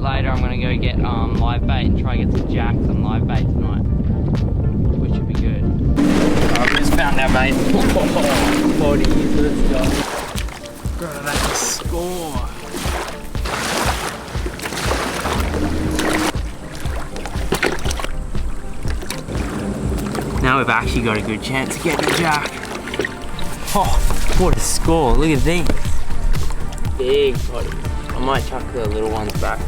later I'm gonna go get live bait and try to get some jacks on live bait tonight, which would be good. Alright, we just found our bait. 40, let's go. Bro, that's a score. Now we've actually got a good chance of getting a jack. Oh, what a score. Look at these. Big bodies. I might chuck the little ones back.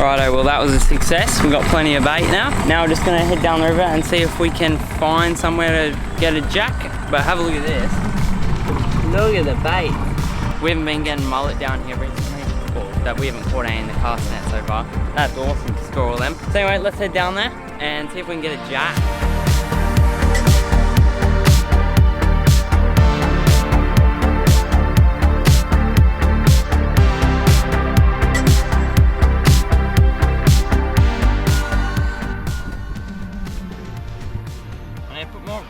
Righto, well that was a success. We've got plenty of bait now. Now we're just gonna head down the river and see if we can find somewhere to get a jack. But have a look at this. Look at the bait. We haven't been getting mullet down here recently. That we haven't caught any in the cast net so far. That's awesome to score all them. So anyway, let's head down there and see if we can get a jack.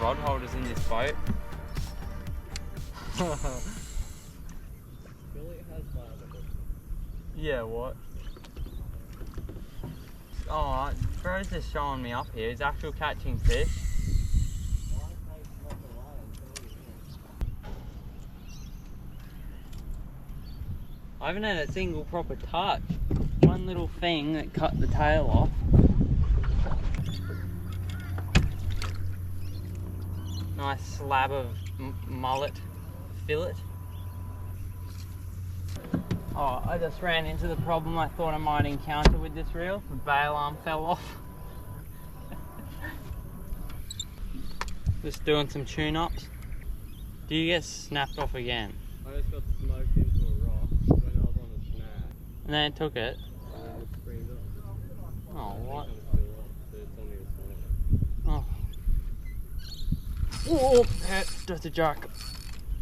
Rod holders in this boat. Yeah, what? Oh, bro's just showing me up here. He's actually catching fish. I haven't had a single proper touch. One little thing that cut the tail off. Nice slab of mullet fillet. Oh, I just ran into the problem I thought I might encounter with this reel. The bail arm fell off. Just doing some tune-ups. Do you get snapped off again? I just got smoked into a rock when I was on a snag. And then it took it? And then it screamed up. Oh, what? Oh. Oh, that's a jack.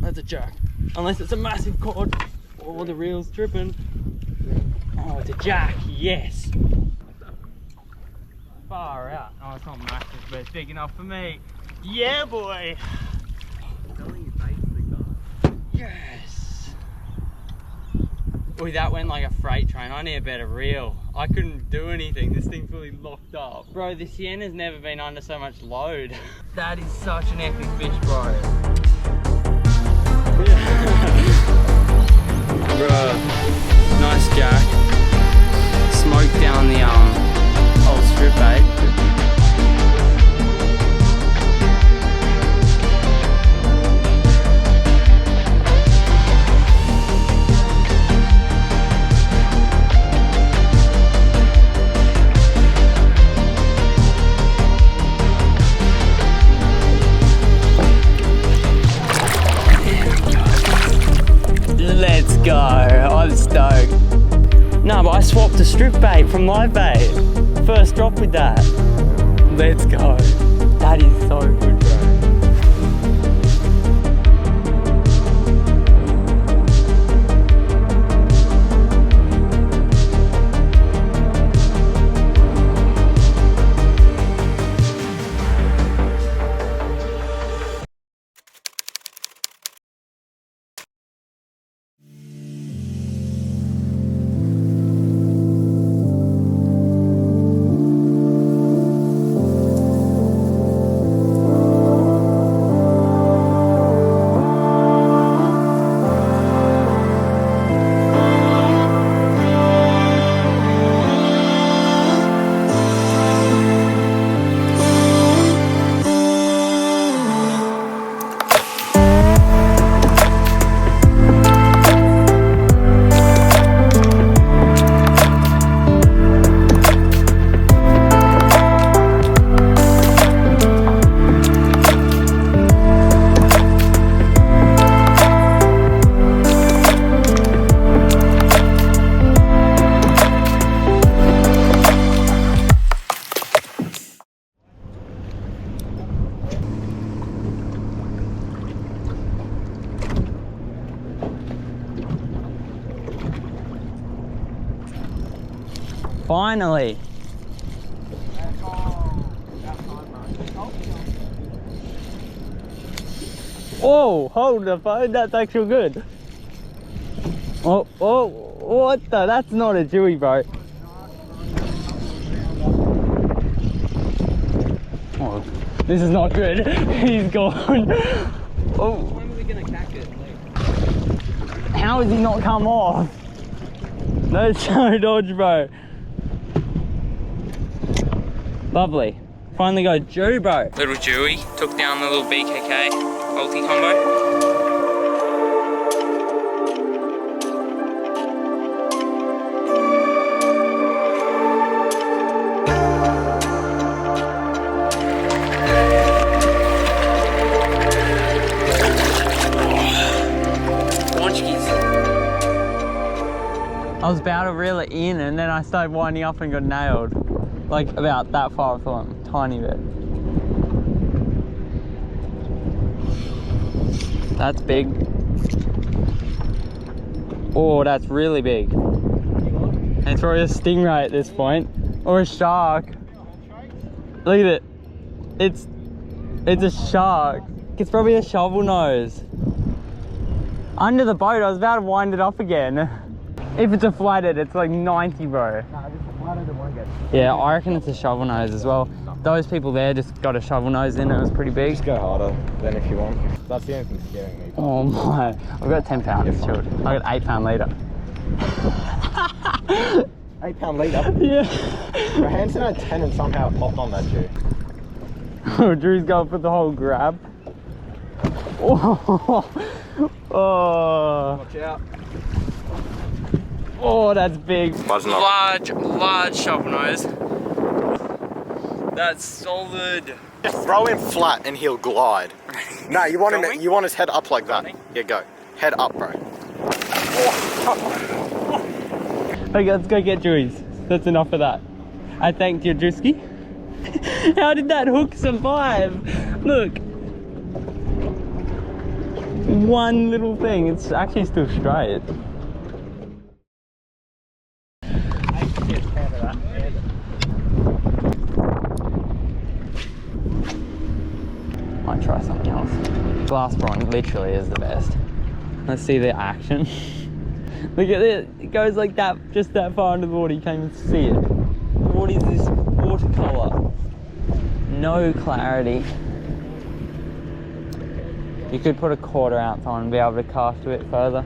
That's a jack. Unless it's a massive cod. Oh, the reel's tripping. Oh, it's a jack. Yes. Far out. Oh, it's not massive, but it's big enough for me. Yeah, boy. Yes. Boy, that went like a freight train. I need a better reel. I couldn't do anything. This thing fully locked up. Bro, the Siena's never been under so much load. That is such an epic fish, bro. Bro, nice jack. Smoke down the old strip bait. Let's go, I'm stoked. No, but I swapped a strip bait from live bait. First drop with that. Let's go. That is so good, bro. Finally. Oh, hold the phone, that's actually good. Oh, what the, that's not a Jewie, bro. Oh, this is not good. He's gone. Oh. When are we gonna catch it? How has he not come off? No show dodge, bro. Lovely. Finally got a Jew, bro. Little Jewy took down the little BKK multi combo. I was about to reel it in and then I started winding up and got nailed. Like about that far from him, tiny bit. That's big. Oh, that's really big. And it's probably a stingray at this point. Or a shark. Look at it. It's a shark. It's probably a shovel nose. Under the boat, I was about to wind it up again. If it's a flathead, it's like 90, bro. Nah, if it's a flathead, it won't get. Yeah, I reckon it's a shovel nose as well. Those people there just got a shovel nose in, it was pretty big. Just go harder then if you want. That's the only thing scaring me. Oh my, I've got 10 pounds, chilled. I got 8 pound leader. 8 pound leader? Yeah. My Hanson had 10 and somehow it popped on that Jew. Oh, Drew's going for the whole grab. Oh. Oh. Watch out. Oh, that's big. Large shovel nose. That's solid. Just throw him flat and he'll glide. No, you want him. You want his head up like that. Yeah, go. Head up, bro. Okay, let's go get Jewies. That's enough of that. I thanked you, Drewski. How did that hook survive? Look. One little thing. It's actually still straight. Might try something else. Glass prawn literally is the best. Let's see the action. Look at it. It goes like that, just that far under the water. You can't even see it. What is this watercolor? No clarity. You could put a 1/4 ounce on and be able to cast a bit further.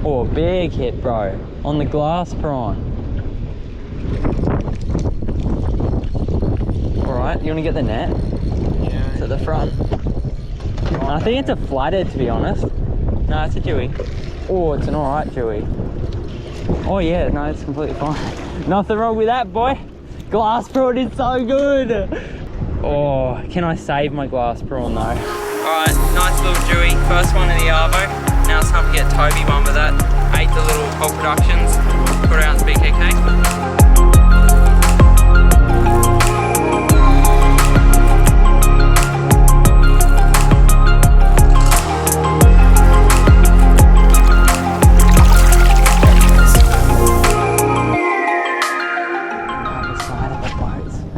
Oh, big hit, bro. On the glass prawn. Alright, you want to get the net? Yeah. It's at the front. I think it's a flathead, to be honest. No, it's a Jewy. Oh, it's an alright Jewy. Oh yeah, no, it's completely fine. Nothing wrong with that, boy. Glass prawn is so good. Oh, can I save my glass prawn though? Alright, nice little Jewy. First one in the arvo. Now it's time to get Toby one with that. Ate the little Holtproductions 1/4 ounce BKK.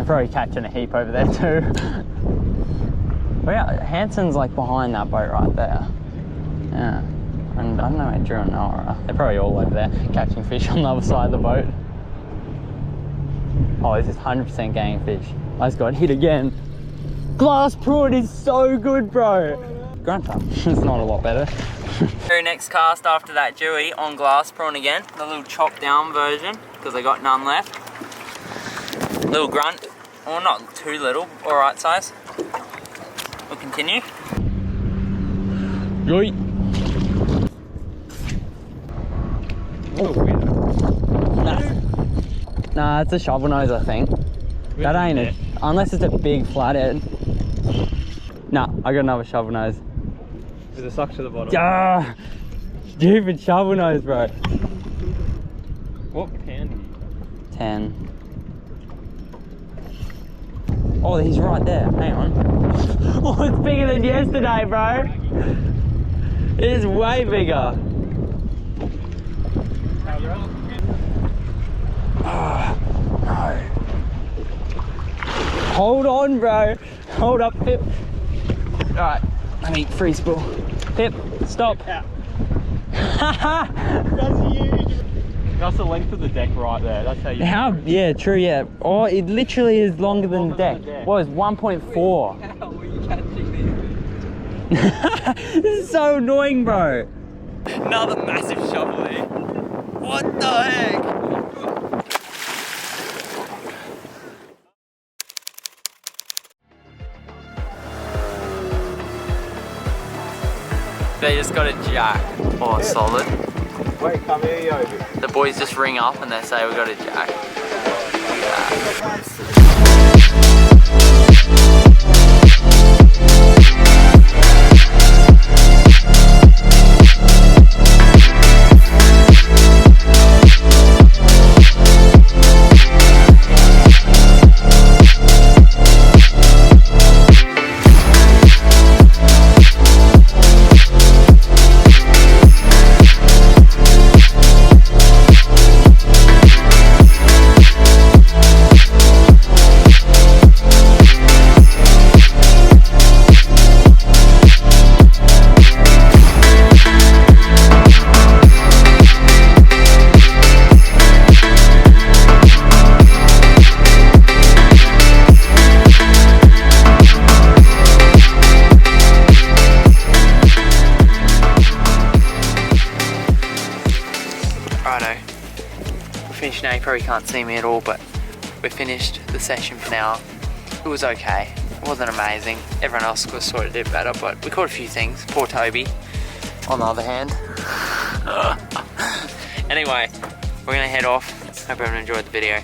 Probably catching a heap over there too. Well, yeah, Hanson's like behind that boat right there. Yeah, and I don't know where Drew and Noah are. They're probably all over there catching fish on the other side of the boat. Oh, this is 100% gang fish. I just got hit again. Glass prawn is so good, bro. Grunter, it's not a lot better. Very next cast after that Jewy on glass prawn again. The little chopped down version, because I got none left. Little grunt. Or not too little, alright size. We'll continue. Yoy. Oh, nah, it's a shovel nose, I think. That ain't it. Unless it's a big flathead. Nah, I got another shovel nose. With a suck to the bottom. Yeah, stupid shovel nose, bro. What candy? 10. Oh, he's right there. Hang on. Oh, it's bigger than yesterday, bro. It is way bigger. Oh, no. Hold on, bro. Hold up, Pip. Alright, let me free spool. Pip, stop. That's huge. That's the length of the deck right there. That's how you. How? Yeah, true. Yeah. Oh, it literally is longer than the deck. What is 1.4? How are you catching these? This is so annoying, bro. Another massive shovel here. What the heck? They just got a jack. Oh, solid. Wait, come here, Yobi. The boys just ring up and they say we got a jack. Finished now, you probably can't see me at all, but we finished the session for now. It was okay, it wasn't amazing. Everyone else was sort of did better, but we caught a few things. Poor Toby, on the other hand. Anyway, we're gonna head off. Hope everyone enjoyed the video.